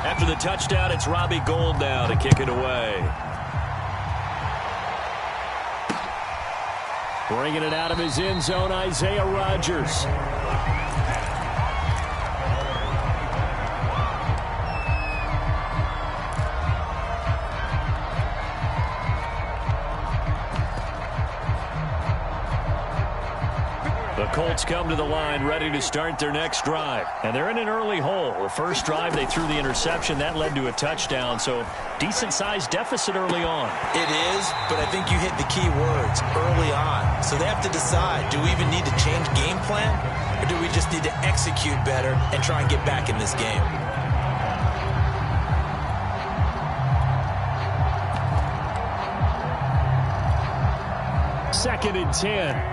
After the touchdown, it's Robbie Gould now to kick it away. Bringing it out of his end zone, Isaiah Rodgers. The Colts come to the line ready to start their next drive. And they're in an early hole. The first drive, they threw the interception. That led to a touchdown. So decent-sized deficit early on. It is, but I think you hit the key words, early on. So they have to decide, do we even need to change game plan? Or do we just need to execute better and try and get back in this game? Second and 10.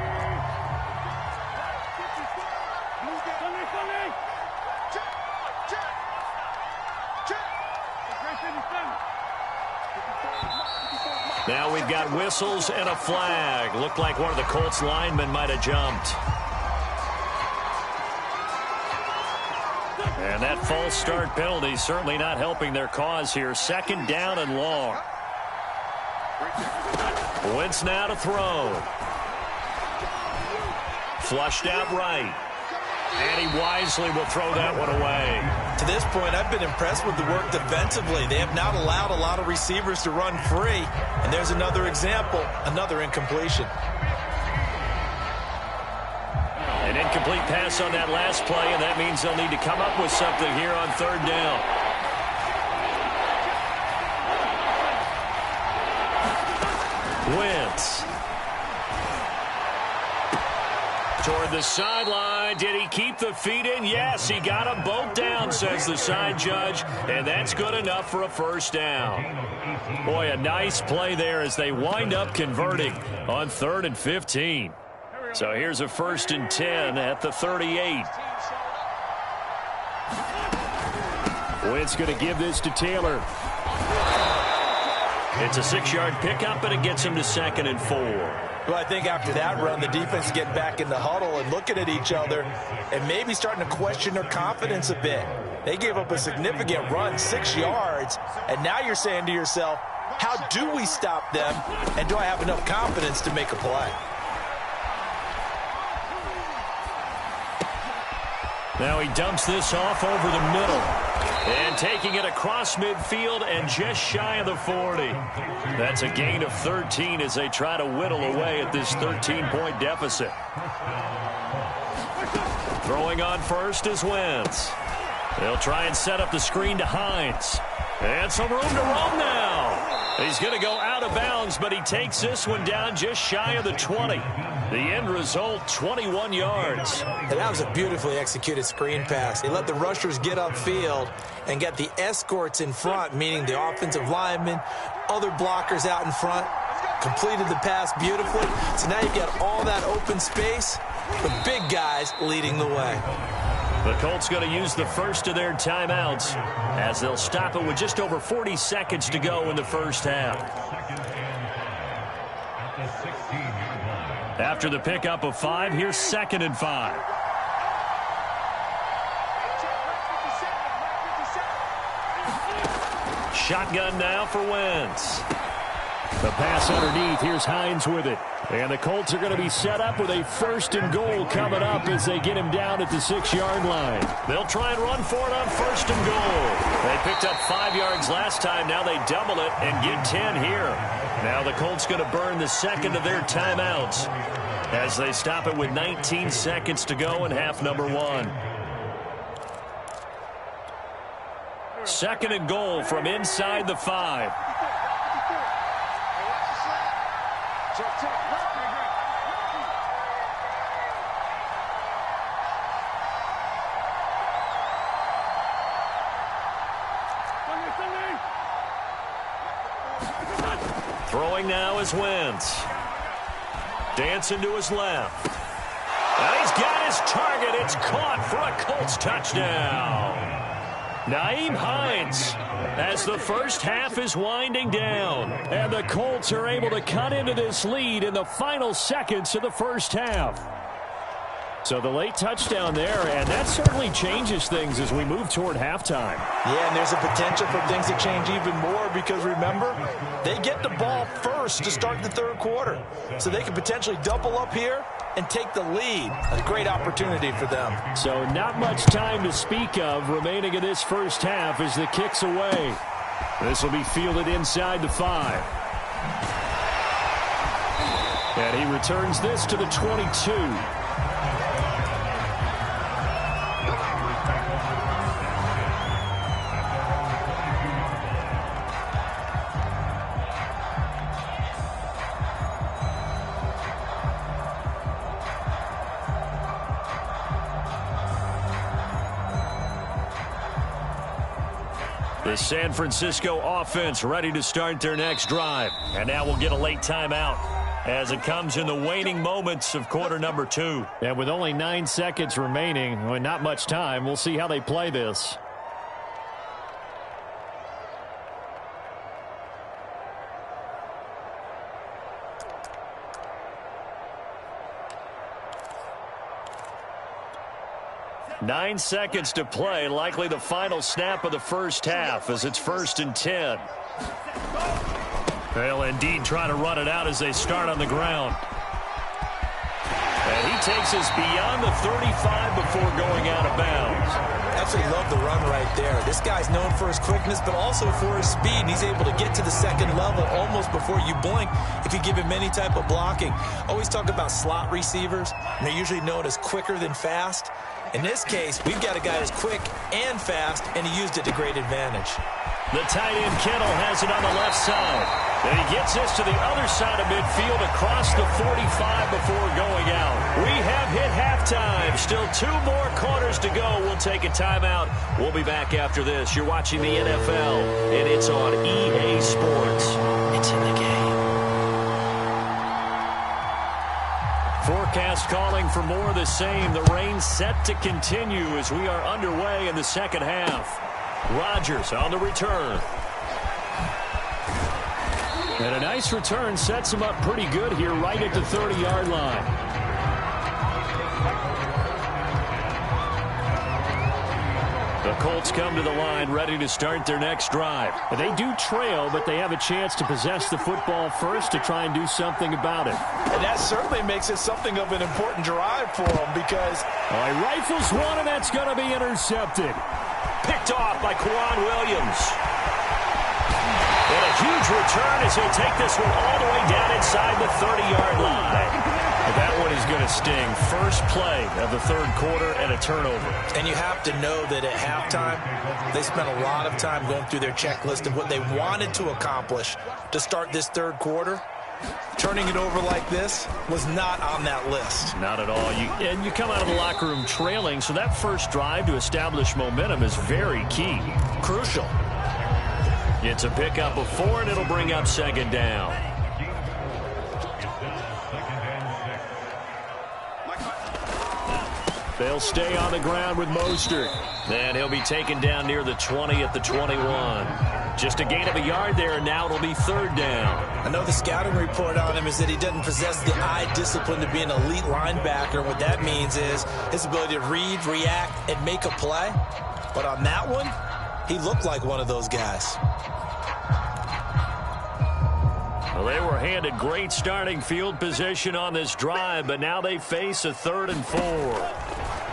Now we've got whistles and a flag. Looked like one of the Colts linemen might have jumped. And that false start penalty certainly not helping their cause here. Second down and long. Wentz now to throw. Flushed out right. And he wisely will throw that one away. To this point, I've been impressed with the work defensively. They have not allowed a lot of receivers to run free. And there's another example, another incompletion. An incomplete pass on that last play, and that means they'll need to come up with something here on third down. Wentz. Toward the sideline. Did he keep the feet in? Yes, he got them both down, says the side judge. And that's good enough for a first down. Boy, a nice play there as they wind up converting on 3rd and 15. So here's a 1st and 10 at the 38. Wentz going to give this to Taylor. It's a 6-yard pickup, and it gets him to 2nd and 4. Well, I think after that run, the defense getting back in the huddle and looking at each other and maybe starting to question their confidence a bit. They gave up a significant run, 6 yards, and now you're saying to yourself, how do we stop them, and do I have enough confidence to make a play? Now he dumps this off over the middle. And taking it across midfield and just shy of the 40. That's a gain of 13 as they try to whittle away at this 13-point deficit. Throwing on first is Wentz. They'll try and set up the screen to Hines. And some room to roam now. He's going to go out of bounds, but he takes this one down just shy of the 20. The end result, 21 yards. And that was a beautifully executed screen pass. They let the rushers get upfield and get the escorts in front, meaning the offensive linemen, other blockers out in front, completed the pass beautifully. So now you've got all that open space with big guys leading the way. The Colts going to use the first of their timeouts as they'll stop it with just over 40 seconds to go in the first half. After the pickup of 5, here's 2nd and 5. Shotgun now for Wentz. The pass underneath. Here's Hines with it. And the Colts are going to be set up with a 1st and goal coming up as they get him down at the 6-yard line. They'll try and run for it on 1st and goal. They picked up 5 yards last time. Now they double it and get 10 here. Now the Colts going to burn the second of their timeouts as they stop it with 19 seconds to go in half number 1. 2nd and goal from inside the 5. Throwing now is Wentz. Dancing to his left. And he's got his target. It's caught for a Colts touchdown. Nyheim Hines as the first half is winding down. And the Colts are able to cut into this lead in the final seconds of the first half. So the late touchdown there, and that certainly changes things as we move toward halftime. Yeah, and there's a potential for things to change even more because, remember, they get the ball first to start the third quarter. So they could potentially double up here and take the lead. A great opportunity for them. So not much time to speak of remaining in this first half as the kick's away. This will be fielded inside the 5. And he returns this to the 22. The San Francisco offense ready to start their next drive. And now we'll get a late timeout as it comes in the waning moments of quarter number 2. And with only 9 seconds remaining, and not much time, we'll see how they play this. Nine seconds to play, likely the final snap of the first half as it's 1st and 10. They'll indeed try to run it out as they start on the ground. And he takes us beyond the 35 before going out of bounds. Absolutely love the run right there. This guy's known for his quickness, but also for his speed. And he's able to get to the second level almost before you blink if you give him any type of blocking. Always talk about slot receivers, and they're usually known as quicker than fast. In this case, we've got a guy who's quick and fast, and he used it to great advantage. The tight end Kittle has it on the left side. And he gets this to the other side of midfield across the 45 before going out. We have hit halftime. Still 2 more quarters to go. We'll take a timeout. We'll be back after this. You're watching the NFL, and it's on EA Sports. It's in the game. Forecast calling for more of the same. The rain set to continue as we are underway in the second half. Rodgers on the return. And a nice return sets him up pretty good here right at the 30-yard line. The Colts come to the line ready to start their next drive. They do trail, but they have a chance to possess the football first to try and do something about it. And that certainly makes it something of an important drive for them because... He rifles one, and that's going to be intercepted. Picked off by Quan Williams. And a huge return as he'll take this one all the way down inside the 30-yard line. That one is going to sting. First play of the third quarter and a turnover. And you have to know that at halftime, they spent a lot of time going through their checklist of what they wanted to accomplish to start this third quarter. Turning it over like this was not on that list. Not at all. You come out of the locker room trailing, so that first drive to establish momentum is very key. Crucial. It's a pickup of 4, and it'll bring up second down. They'll stay on the ground with Mostert. And he'll be taken down near the 20 at the 21. Just a gain of a yard there, and now it'll be third down. I know the scouting report on him is that he doesn't possess the eye discipline to be an elite linebacker. What that means is his ability to read, react, and make a play. But on that one, he looked like one of those guys. Well, they were handed great starting field position on this drive, but now they face a 3rd and 4.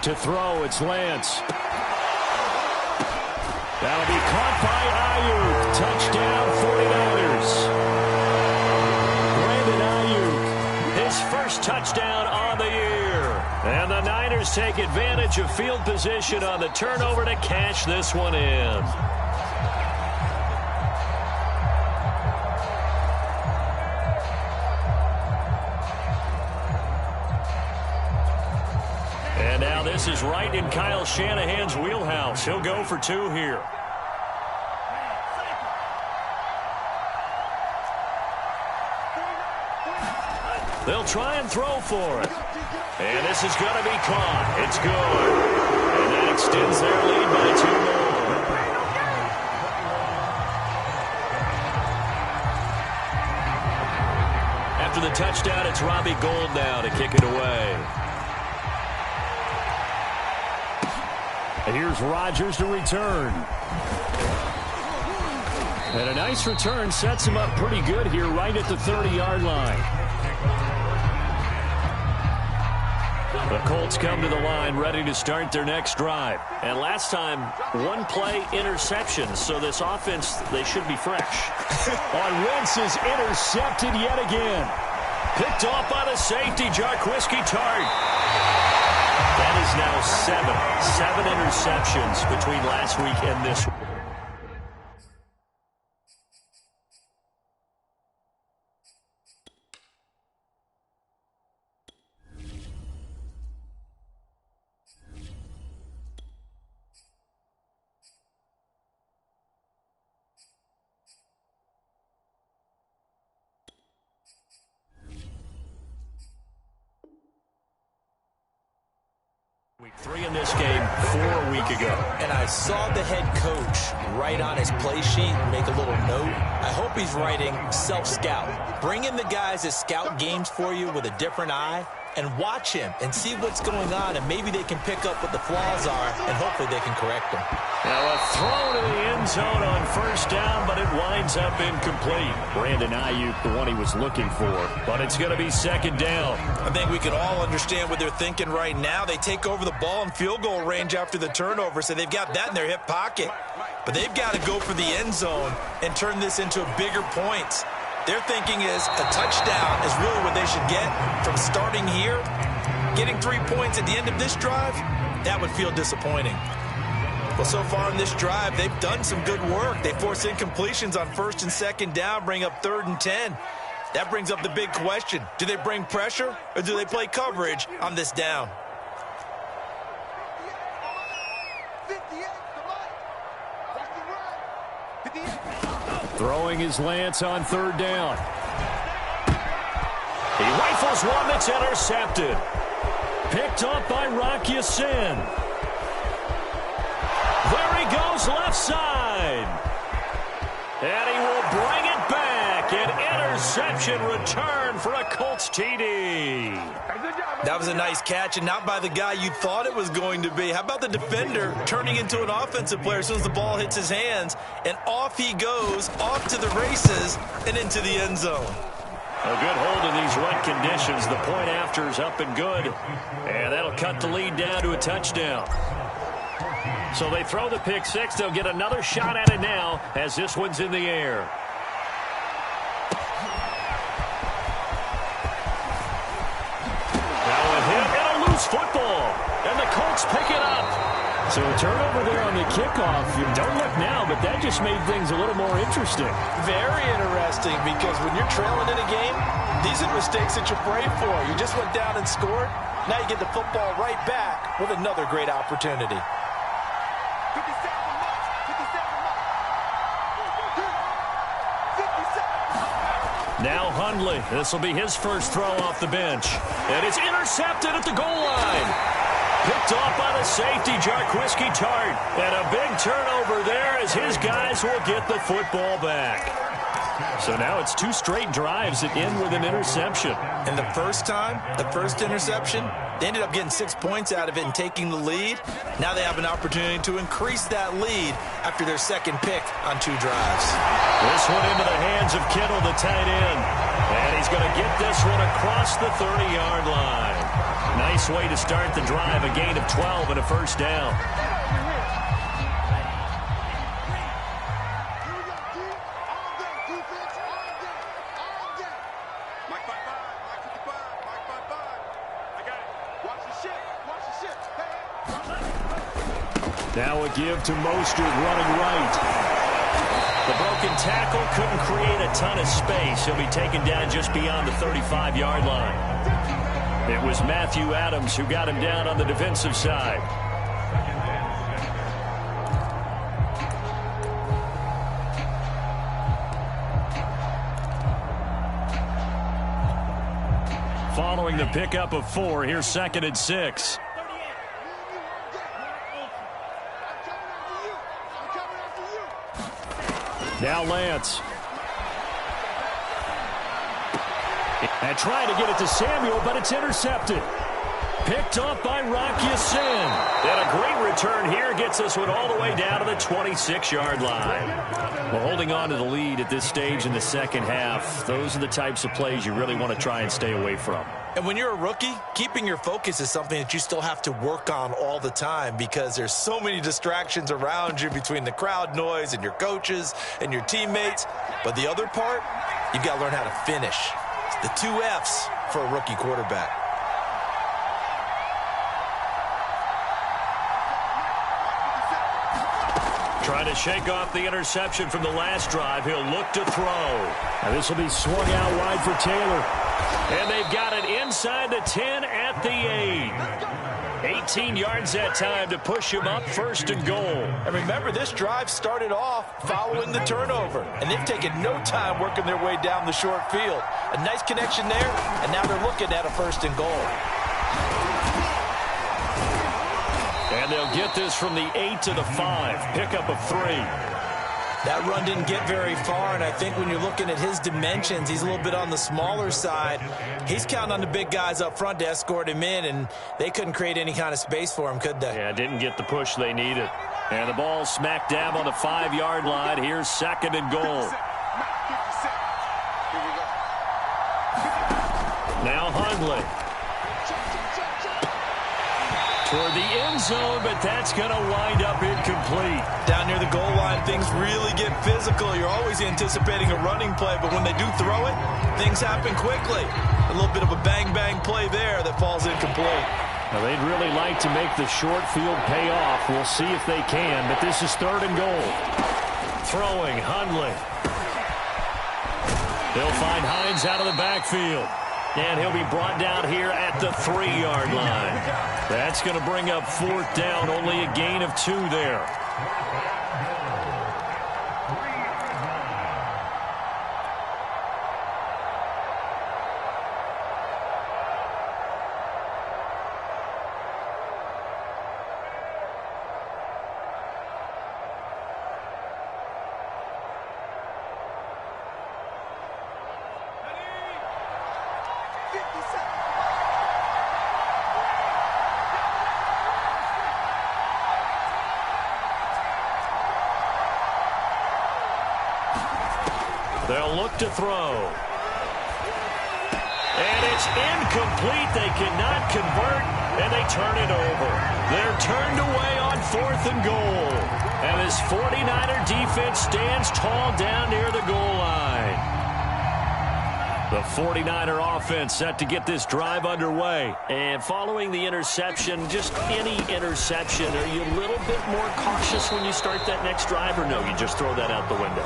To throw, it's Lance. That'll be caught by Ayuk. Touchdown, 49ers. Brandon Ayuk, his first touchdown on the year. And the Niners take advantage of field position on the turnover to cash this one in. And now this is right in Kyle Shanahan's wheelhouse. He'll go for 2 here. They'll try and throw for it. And this is going to be caught. It's good. And that extends their lead by 2 more. After the touchdown, it's Robbie Gould now to kick it away. And here's Rodgers to return. And a nice return sets him up pretty good here right at the 30-yard line. The Colts come to the line ready to start their next drive. And last time, one play interception. So this offense, they should be fresh. On Wentz is intercepted yet again. Picked off by the safety, Jarquiski Tart. That is now 7 interceptions between last week and this week. Week 3 in this game 4 a week ago. And I saw the head coach write on his play sheet, make a little note. I hope he's writing self-scout. Bring in the guys that scout games for you with a different eye and watch him and see what's going on, and maybe they can pick up what the flaws are, and hopefully they can correct them. Now a throw to the end zone on first down, but it winds up incomplete. Brandon Ayuk, the one he was looking for, but it's going to be second down. I think we can all understand what they're thinking right now. They take over the ball in field goal range after the turnover, so they've got that in their hip pocket. But they've got to go for the end zone and turn this into bigger points. Their thinking is a touchdown is really what they should get from starting here. Getting 3 points at the end of this drive, that would feel disappointing. Well, so far in this drive, they've done some good work. They force incompletions on first and second down, bring up 3rd and 10. That brings up the big question. Do they bring pressure or do they play coverage on this down? Throwing his Lance on 3rd down. He rifles one that's intercepted. Picked up by Rock Ya-Sin. There he goes left side. And he will bring it back. An interception return for a Colts TD. That was a nice catch, and not by the guy you thought it was going to be. How about the defender turning into an offensive player as soon as the ball hits his hands, and off he goes, off to the races, and into the end zone. A good hold in these wet conditions. The point after is up and good, and that'll cut the lead down to a touchdown. So they throw the pick six. They'll get another shot at it now as this one's in the air. Football, and the Colts pick it up. So a turnover there on the kickoff. You don't look now, but that just made things a little more interesting. Very interesting, because when you're trailing in a game, these are mistakes that you pray for. You just went down and scored. Now you get the football right back with another great opportunity. Now Hundley. This will be his first throw off the bench. And it's intercepted at the goal line. Picked off by the safety, Jarquiski Tart. And a big turnover there as his guys will get the football back. So now it's 2 straight drives that end with an interception. And the first time, the first interception, they ended up getting 6 points out of it and taking the lead. Now they have an opportunity to increase that lead after their second pick on 2 drives. This one into the hands of Kittle, the tight end. And he's going to get this one across the 30-yard line. Nice way to start the drive, a gain of 12 and a first down. Now a give to Mostert running right. The broken tackle couldn't create a ton of space. He'll be taken down just beyond the 35-yard line. It was Matthew Adams who got him down on the defensive side. Following the pickup of 4, here's 2nd and 6. Now Lance. And trying to get it to Samuel, but it's intercepted. Picked off by Rock Ya-Sin. And a great return here gets us one all the way down to the 26-yard line. Well, holding on to the lead at this stage in the second half, those are the types of plays you really want to try and stay away from. And when you're a rookie, keeping your focus is something that you still have to work on all the time because there's so many distractions around you between the crowd noise and your coaches and your teammates. But the other part, you've got to learn how to finish. It's the 2 F's for a rookie quarterback. Trying to shake off the interception from the last drive. He'll look to throw. Now this will be swung out wide for Taylor. And they've got it inside the 10 at the 8. 18 yards that time to push him up, 1st and goal. And remember, this drive started off following the turnover. And they've taken no time working their way down the short field. A nice connection there, and now they're looking at a 1st and goal. And they'll get this from the 8 to the 5. Pickup of 3. That run didn't get very far, and I think when you're looking at his dimensions, he's a little bit on the smaller side. He's counting on the big guys up front to escort him in, and they couldn't create any kind of space for him, could they? Yeah, didn't get the push they needed. And the ball smack dab on the 5-yard line. Here's 2nd and goal. Now Hundley. Toward the end zone, but that's going to wind up incomplete. Down near the goal line, things really get physical. You're always anticipating a running play, but when they do throw it, things happen quickly. A little bit of a bang-bang play there that falls incomplete. Now, they'd really like to make the short field pay off. We'll see if they can, but this is 3rd and goal. Throwing, Hundley. They'll find Hines out of the backfield. And he'll be brought down here at the 3-yard line. That's going to bring up 4th down, only a gain of 2 there. They'll look to throw. And it's incomplete. They cannot convert, and they turn it over. They're turned away on 4th and goal. And this 49er defense stands tall down near the goal line. The 49er offense set to get this drive underway. And following the interception, just any interception, are you a little bit more cautious when you start that next drive, or no, you just throw that out the window?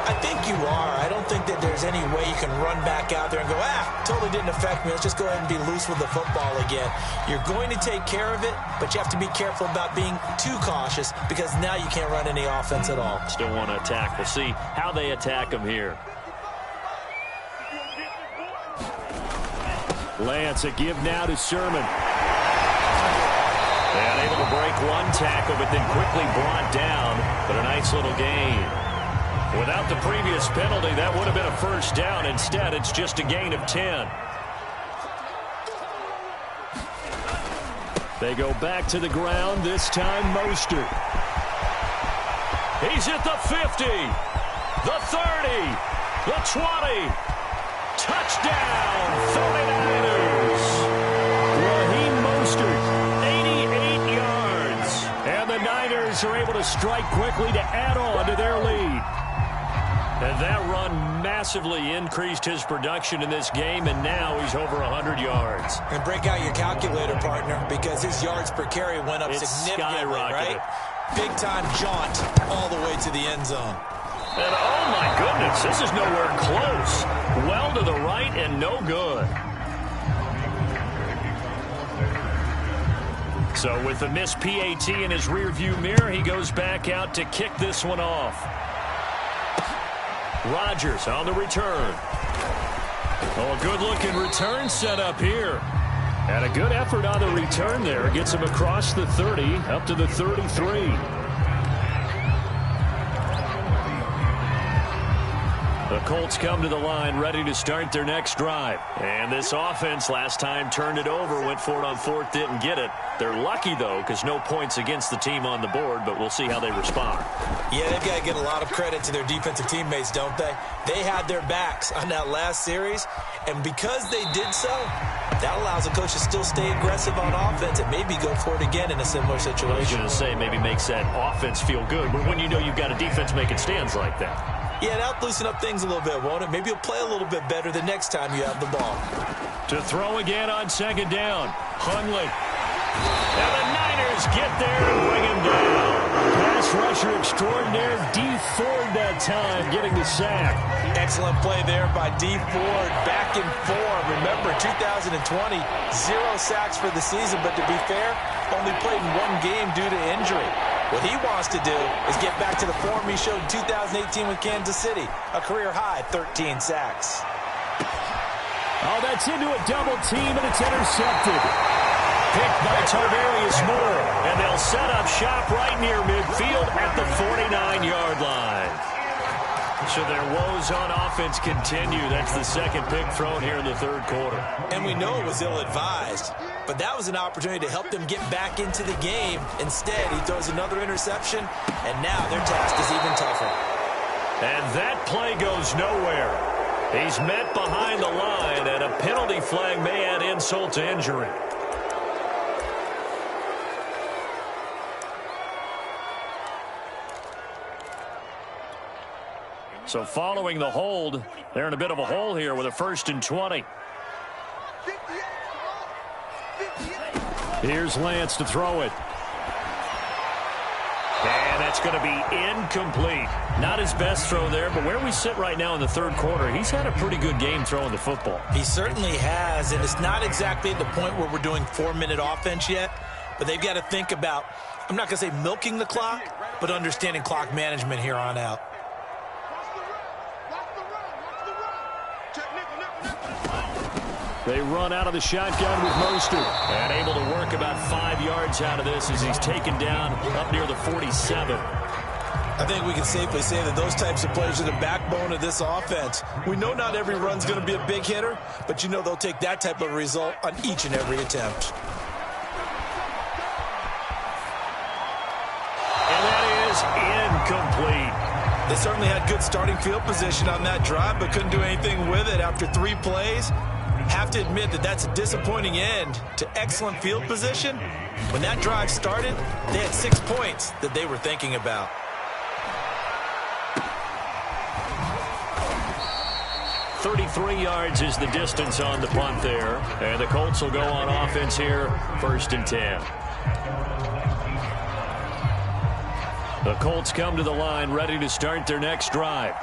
I think you are. I don't think that there's any way you can run back out there and go, totally didn't affect me. Let's just go ahead and be loose with the football again. You're going to take care of it, but you have to be careful about being too cautious because now you can't run any offense at all. Still want to attack. We'll see how they attack them here. Lance, a give now to Sermon. And able to break one tackle, but then quickly brought down. But a nice little gain. Without the previous penalty, that would have been a 1st down. Instead, it's just a gain of 10. They go back to the ground, this time Mostert. He's at the 50, the 30, the 20. Touchdown, 49ers. Raheem Mostert, 88 yards. And the Niners are able to strike quickly to add on to their lead. And that run massively increased his production in this game, and now he's over 100 yards. And break out your calculator, partner, because his yards per carry went up significantly, right? Big-time jaunt all the way to the end zone. And, oh, my goodness, this is nowhere close. Well to the right and no good. So with the missed PAT in his rearview mirror, he goes back out to kick this one off. Rodgers on the return. Oh, a good-looking return set up here. And a good effort on the return there. Gets him across the 30, up to the 33. The Colts come to the line ready to start their next drive. And this offense last time turned it over, went for it on fourth, didn't get it. They're lucky, though, because no points against the team on the board, but we'll see how they respond. Yeah, they've got to get a lot of credit to their defensive teammates, don't they? They had their backs on that last series, and because they did so, that allows the coach to still stay aggressive on offense and maybe go for it again in a similar situation. I was going to say maybe makes that offense feel good, but when you know you've got a defense making stands like that. Yeah, that'll loosen up things a little bit, won't it? Maybe you'll play a little bit better the next time you have the ball. To throw again on second down, Hundley. And the Niners get there and bring him down. Pass rusher extraordinaire, D. Ford that time getting the sack. Excellent play there by D. Ford, back in form. Remember, 2020, 0 sacks for the season, but to be fair, only played in one game due to injury. What he wants to do is get back to the form he showed in 2018 with Kansas City, a career-high 13 sacks. Oh, that's into a double team, and it's intercepted. Picked by Tarvarius Moore, and they'll set up shop right near midfield at the 49-yard line. So their woes on offense continue. That's the second pick thrown here in the third quarter. And we know it was ill-advised, but that was an opportunity to help them get back into the game. Instead, he throws another interception, and now their task is even tougher. And that play goes nowhere. He's met behind the line, and a penalty flag may add insult to injury. So following the hold, they're in a bit of a hole here with a 1st and 20. Here's Lance to throw it. And that's going to be incomplete. Not his best throw there, but where we sit right now in the third quarter, he's had a pretty good game throwing the football. He certainly has, and it's not exactly at the point where we're doing 4-minute offense yet, but they've got to think about, I'm not going to say milking the clock, but understanding clock management here on out. They run out of the shotgun with Mostert. And able to work about 5 yards out of this as he's taken down up near the 47. I think we can safely say that those types of plays are the backbone of this offense. We know not every run's going to be a big hitter, but you know they'll take that type of result on each and every attempt. And that is incomplete. They certainly had good starting field position on that drive, but couldn't do anything with it after 3 plays. Have to admit that that's a disappointing end to excellent field position. When that drive started, they had 6 points that they were thinking about. .33 yards is the distance on the punt there. And the Colts will go on offense here, 1st and 10. The Colts come to the line ready to start their next drive.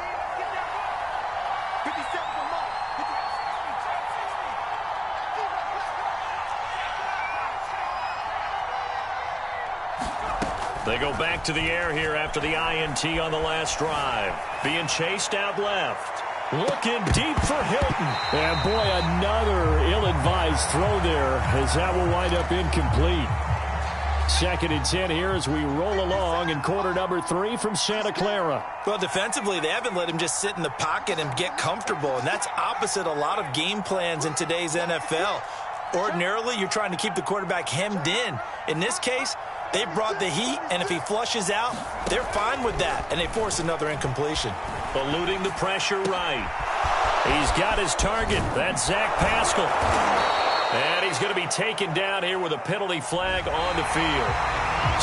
They go back to the air here after the INT on the last drive. Being chased out left. Looking deep for Hilton. And boy, another ill-advised throw there as that will wind up incomplete. 2nd and 10 here as we roll along in quarter number 3 from Santa Clara. Well, defensively, they haven't let him just sit in the pocket and get comfortable, and that's opposite a lot of game plans in today's NFL. Ordinarily, you're trying to keep the quarterback hemmed in. In this case, they brought the heat, and if he flushes out, they're fine with that, and they force another incompletion. Eluding the pressure right. He's got his target. That's Zach Pascal. And he's going to be taken down here with a penalty flag on the field.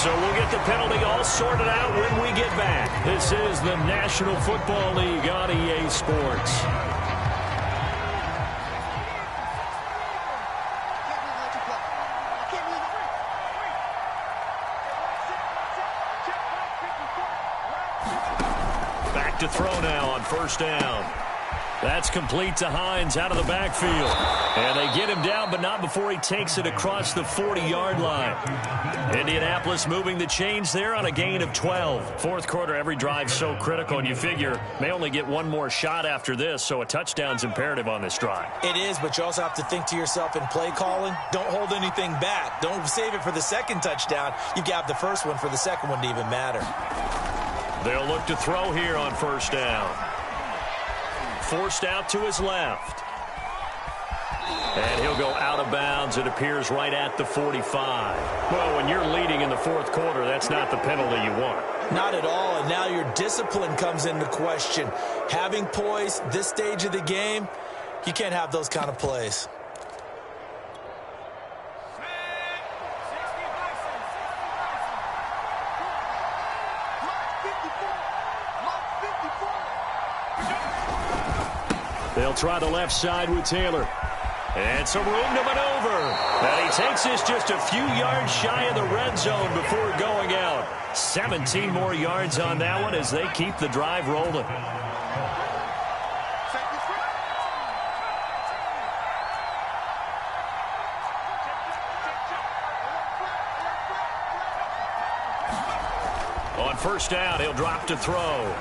So we'll get the penalty all sorted out when we get back. This is the National Football League on EA Sports. Back to throw now on 1st down. That's complete to Hines out of the backfield. And they get him down, but not before he takes it across the 40-yard line. Indianapolis moving the chains there on a gain of 12. Fourth quarter, every drive so critical, and you figure may only get one more shot after this, so a touchdown's imperative on this drive. It is, but you also have to think to yourself in play calling, don't hold anything back. Don't save it for the second touchdown. You got the first one for the second one to even matter. They'll look to throw here on 1st down. forced out to his left. And he'll go out of bounds, it appears, right at the 45. Well, when you're leading in the fourth quarter, that's not the penalty you want. Not at all, and now your discipline comes into question. Having poise this stage of the game, you can't have those kind of plays. They'll try the left side with Taylor. And some room to maneuver. And he takes this just a few yards shy of the red zone before going out. 17 more yards on that one as they keep the drive rolling. On first down, he'll drop to throw.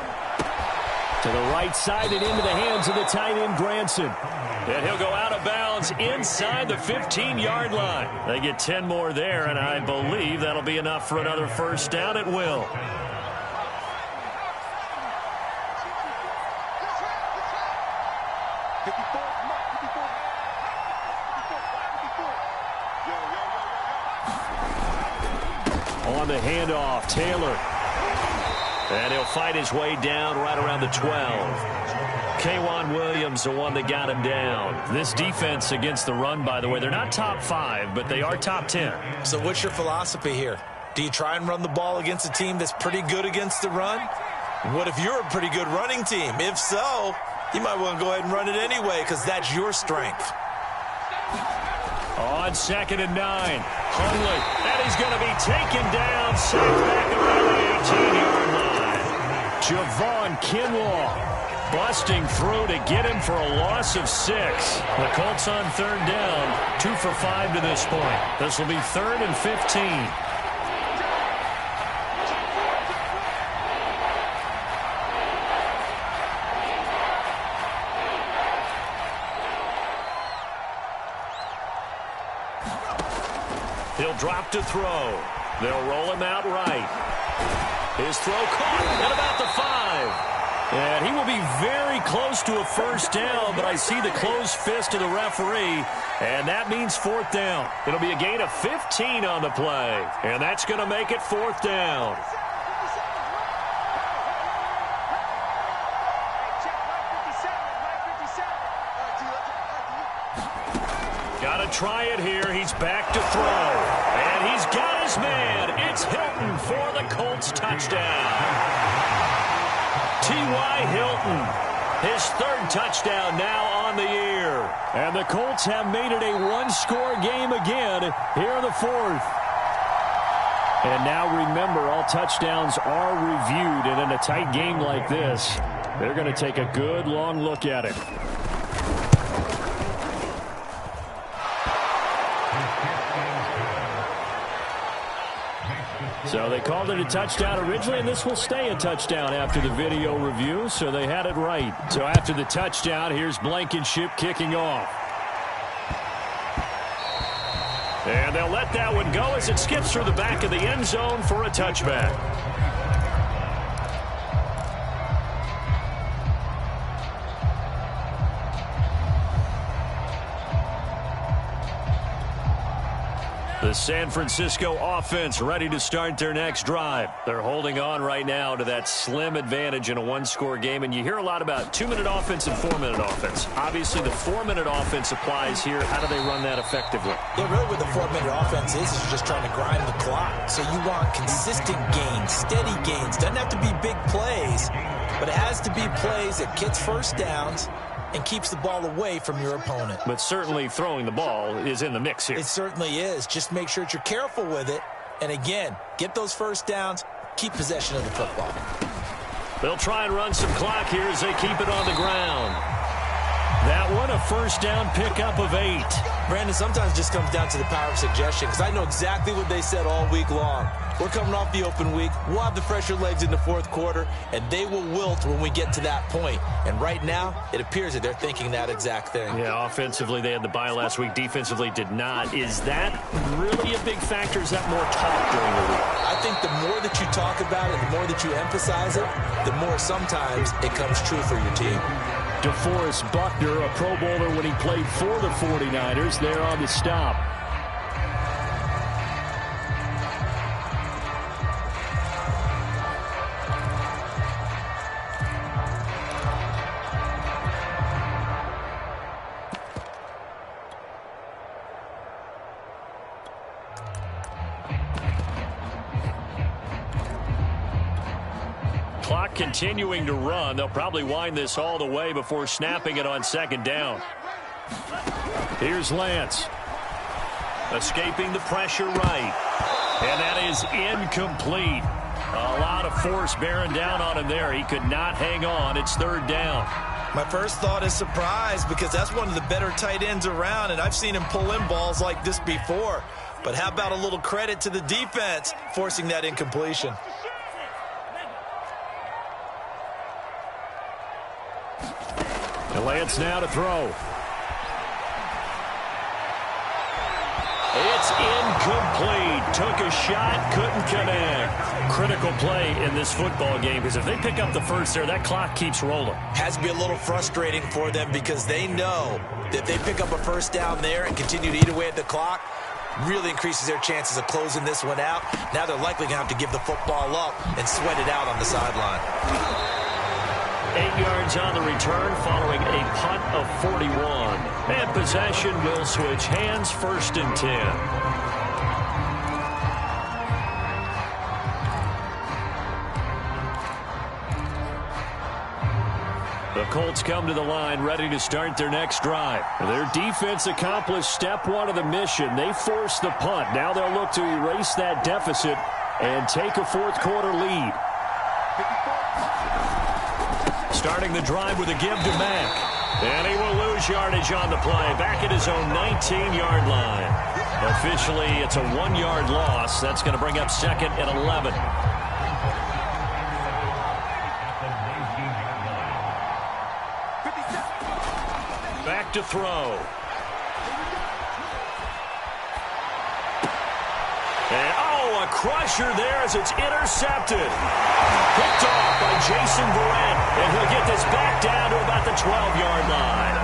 To the right side and into the hands of the tight end, Granson. And he'll go out of bounds inside the 15-yard line. They get 10 more there, and I believe that'll be enough for another first down at will. On the handoff, Taylor. And he'll fight his way down right around the 12. K'Wan Williams, the one that got him down. This defense against the run, by the way, they're not top 5, but they are top 10. So what's your philosophy here? Do you try and run the ball against a team that's pretty good against the run? What if you're a pretty good running team? If so, you might want to go ahead and run it anyway because that's your strength. On 2nd and 9, Hundley, and he's going to be taken down, sacked back around the 18-yard line. Javon Kinlaw busting through to get him for a loss of 6. The Colts on 3rd down, 2 for 5 to this point. This will be 3rd and 15. He'll drop to throw. They'll roll him out right. His throw caught at about the 5. And he will be very close to a first down, but I see the closed fist of the referee, and that means 4th down. It'll be a gain of 15 on the play, and that's going to make it 4th down. Got to try it here. He's back to throw. And he's got his man. It's Hilton for the Colts touchdown. T.Y. Hilton, his 3rd touchdown now on the year. And the Colts have made it a one-score game again here in the 4th. And now remember, all touchdowns are reviewed. And in a tight game like this, they're going to take a good long look at it. So they called it a touchdown originally, and this will stay a touchdown after the video review, so they had it right. So after the touchdown, here's Blankenship kicking off. And they'll let that one go as it skips through the back of the end zone for a touchback. The San Francisco offense ready to start their next drive. They're holding on right now to that slim advantage in a one-score game, and you hear a lot about 2-minute offense and 4-minute offense. Obviously, the 4-minute offense applies here. How do they run that effectively? Yeah, really what the 4-minute offense is you're just trying to grind the clock. So you want consistent gains, steady gains. Doesn't have to be big plays, but it has to be plays that gets first downs and keeps the ball away from your opponent. But certainly throwing the ball is in the mix here. It certainly is. Just make sure that you're careful with it. And again, get those first downs, keep possession of the football. They'll try and run some clock here as they keep it on the ground. That one, a first down pickup of 8. Brandon, sometimes it just comes down to the power of suggestion, because I know exactly what they said all week long. We're coming off the open week. We'll have the fresher legs in the fourth quarter, and they will wilt when we get to that point. And right now, it appears that they're thinking that exact thing. Yeah, offensively, they had the bye last week. Defensively, did not. Is that really a big factor? Is that more talk during the week? I think the more that you talk about it, the more that you emphasize it, the more sometimes it comes true for your team. DeForest Buckner, a Pro Bowler when he played for the 49ers, there on the stop. Clock continuing to run. They'll probably wind this all the way before snapping it on second down. Here's Lance. Escaping the pressure right. And that is incomplete. A lot of force bearing down on him there. He could not hang on. It's third down. My first thought is surprise because that's one of the better tight ends around, and I've seen him pull in balls like this before. But how about a little credit to the defense forcing that incompletion? And Lance now to throw. It's incomplete. Took a shot, couldn't connect. Critical play in this football game because if they pick up the first there, that clock keeps rolling. Has to be a little frustrating for them because they know that if they pick up a first down there and continue to eat away at the clock, really increases their chances of closing this one out. Now they're likely going to have to give the football up and sweat it out on the sideline. 8 yards on the return following a punt of 41. And possession will switch hands, first and 10. The Colts come to the line ready to start their next drive. Their defense accomplished step one of the mission. They forced the punt. Now they'll look to erase that deficit and take a fourth quarter lead. Starting the drive with a give to Mack. And he will lose yardage on the play. Back at his own 19-yard line. Officially, it's a 1-yard loss. That's going to bring up second and 11. Back to throw. And, a crusher there as it's intercepted. Picked off by Jason Verrett. And he'll get this back down to about the 12-yard line.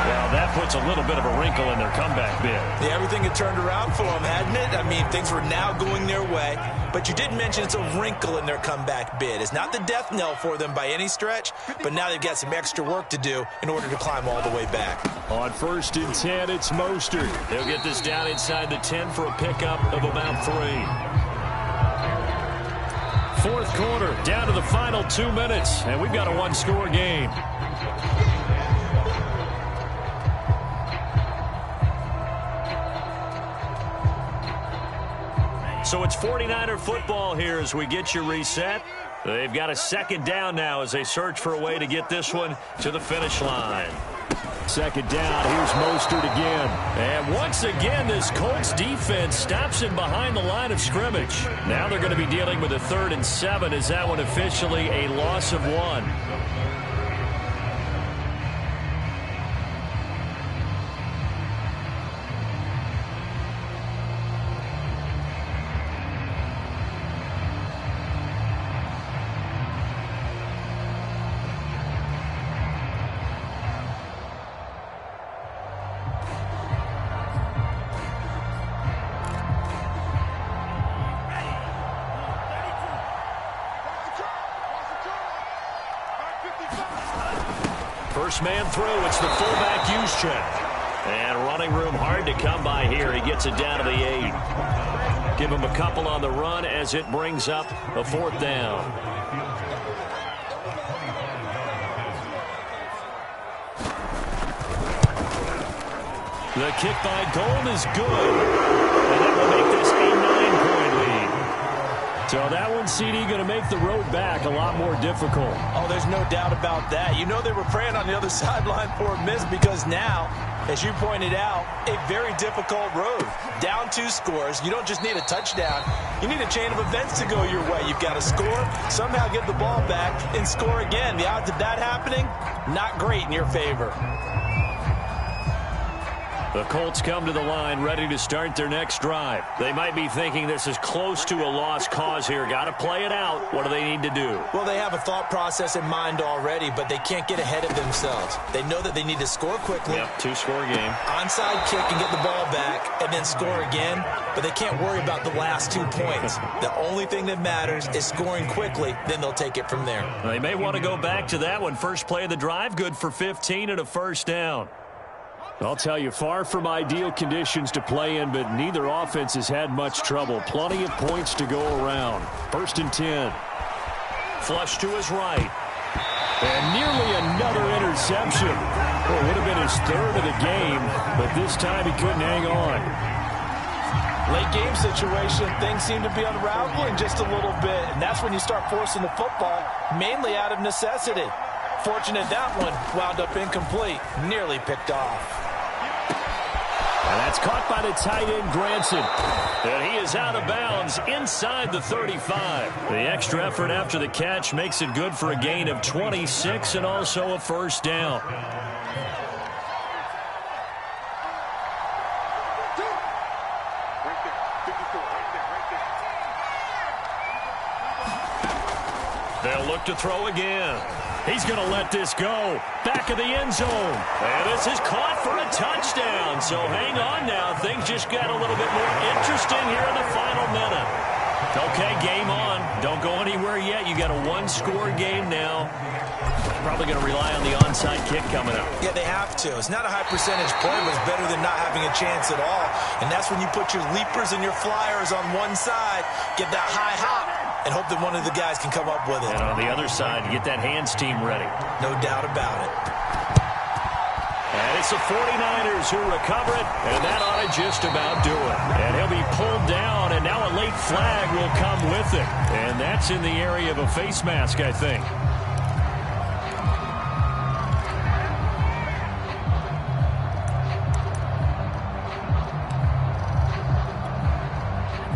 Well, that puts a little bit of a wrinkle in their comeback bid. Yeah, everything had turned around for them, hadn't it? I mean, things were now going their way. But you did mention it's a wrinkle in their comeback bid. It's not the death knell for them by any stretch, but now they've got some extra work to do in order to climb all the way back. On first and 10, it's Mostert. They'll get this down inside the 10 for a pickup of about 3. Fourth quarter, down to the final 2 minutes, and we've got a one-score game. So it's 49er football here as we get you reset. They've got a second down now as they search for a way to get this one to the finish line. Second down, here's Mostert again. And once again, this Colts defense stops him behind the line of scrimmage. Now they're going to be dealing with a 3rd and 7. Is that one officially a loss of 1? First man through, it's the fullback use check. And running room hard to come by here. He gets it down to the 8. Give him a couple on the run as it brings up a 4th down. The kick by Gold is good. And that will make this a 9-point lead. So that one, CD, going to make the road back a lot more difficult. Oh, there's no doubt about that. You know they were praying on the other sideline for a miss because now, as you pointed out, a very difficult road. Down 2 scores. You don't just need a touchdown. You need a chain of events to go your way. You've got to score, somehow get the ball back, and score again. The odds of that happening, not great in your favor. The Colts come to the line ready to start their next drive. They might be thinking this is close to a lost cause here. Got to play it out. What do they need to do? Well, they have a thought process in mind already, but they can't get ahead of themselves. They know that they need to score quickly. Yep, two-score game. Onside kick and get the ball back and then score again, but they can't worry about the last 2 points. The only thing that matters is scoring quickly, then they'll take it from there. They may want to go back to that one. First play of the drive, good for 15 and a first down. I'll tell you, far from ideal conditions to play in, but neither offense has had much trouble. Plenty of points to go around. First and 10. Flush to his right. And nearly another interception. Well, it would have been his third of the game, but this time he couldn't hang on. Late game situation, things seem to be unraveling just a little bit, and that's when you start forcing the football, mainly out of necessity. Fortunate that one wound up incomplete, nearly picked off. And that's caught by the tight end, Granson. And he is out of bounds inside the 35. The extra effort after the catch makes it good for a gain of 26 and also a first down. They'll look to throw again. He's going to let this go. Back of the end zone. And this is caught for a touchdown. So hang on now. Things just got a little bit more interesting here in the final minute. Okay, game on. Don't go anywhere yet. You got a one-score game now. Probably going to rely on the onside kick coming up. Yeah, they have to. It's not a high percentage play, but it's better than not having a chance at all. And that's when you put your leapers and your flyers on one side, get that high hop, and hope that one of the guys can come up with it. And on the other side, get that hands team ready. No doubt about it. And it's the 49ers who recover it, and that ought to just about do it. And he'll be pulled down, and now a late flag will come with it. And that's in the area of a face mask, I think.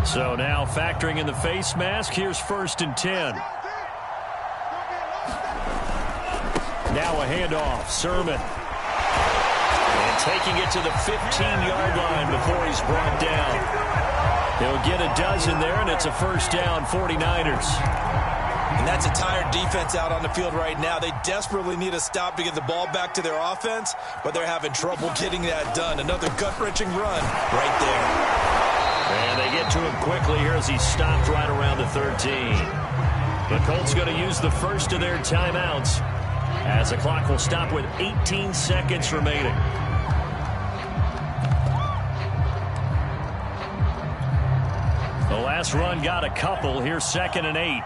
So now factoring in the face mask, here's first and 10. Now a handoff, Sermon. And taking it to the 15-yard line before he's brought down. He'll get a dozen there, and it's a first down, 49ers. And that's a tired defense out on the field right now. They desperately need a stop to get the ball back to their offense, but they're having trouble getting that done. Another gut-wrenching run right there. And they get to him quickly here as he stopped right around the 13. The Colts going to use the first of their timeouts as the clock will stop with 18 seconds remaining. The last run got a couple. Here's second and 8.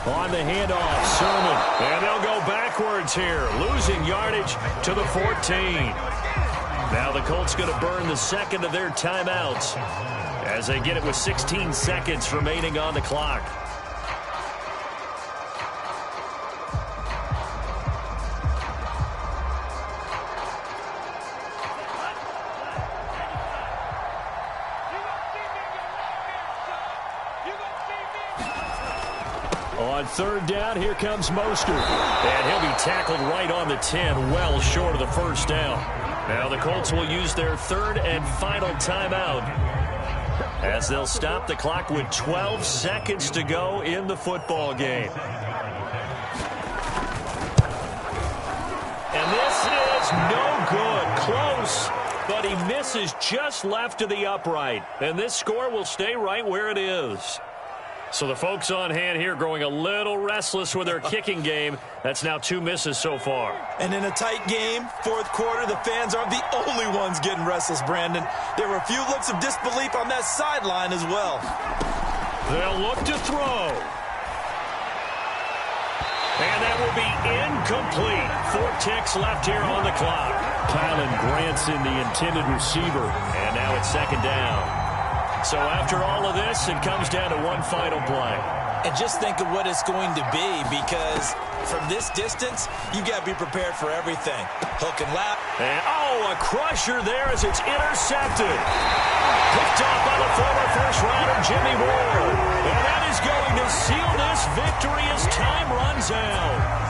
On the handoff, Sermon. And they'll go backwards here, losing yardage to the 14. Now the Colts going to burn the second of their timeouts as they get it with 16 seconds remaining on the clock. On third down, here comes Mostert. And he'll be tackled right on the 10, well short of the first down. Now the Colts will use their third and final timeout as they'll stop the clock with 12 seconds to go in the football game. And this is no good. Close, but he misses just left of the upright. And this score will stay right where it is. So the folks on hand here growing a little restless with their kicking game. That's now 2 misses so far. And in a tight game, fourth quarter, the fans aren't the only ones getting restless, Brandon. There were a few looks of disbelief on that sideline as well. They'll look to throw. And that will be incomplete. 4 ticks left here on the clock. Kylan Granson, the intended receiver. And now it's second down. So after all of this, it comes down to one final play. And just think of what it's going to be, because from this distance, you got to be prepared for everything. Hook and lap. And, a crusher there as it's intercepted. Picked off by the former first-rounder Jimmy Ward. And that is going to seal this victory as time runs out.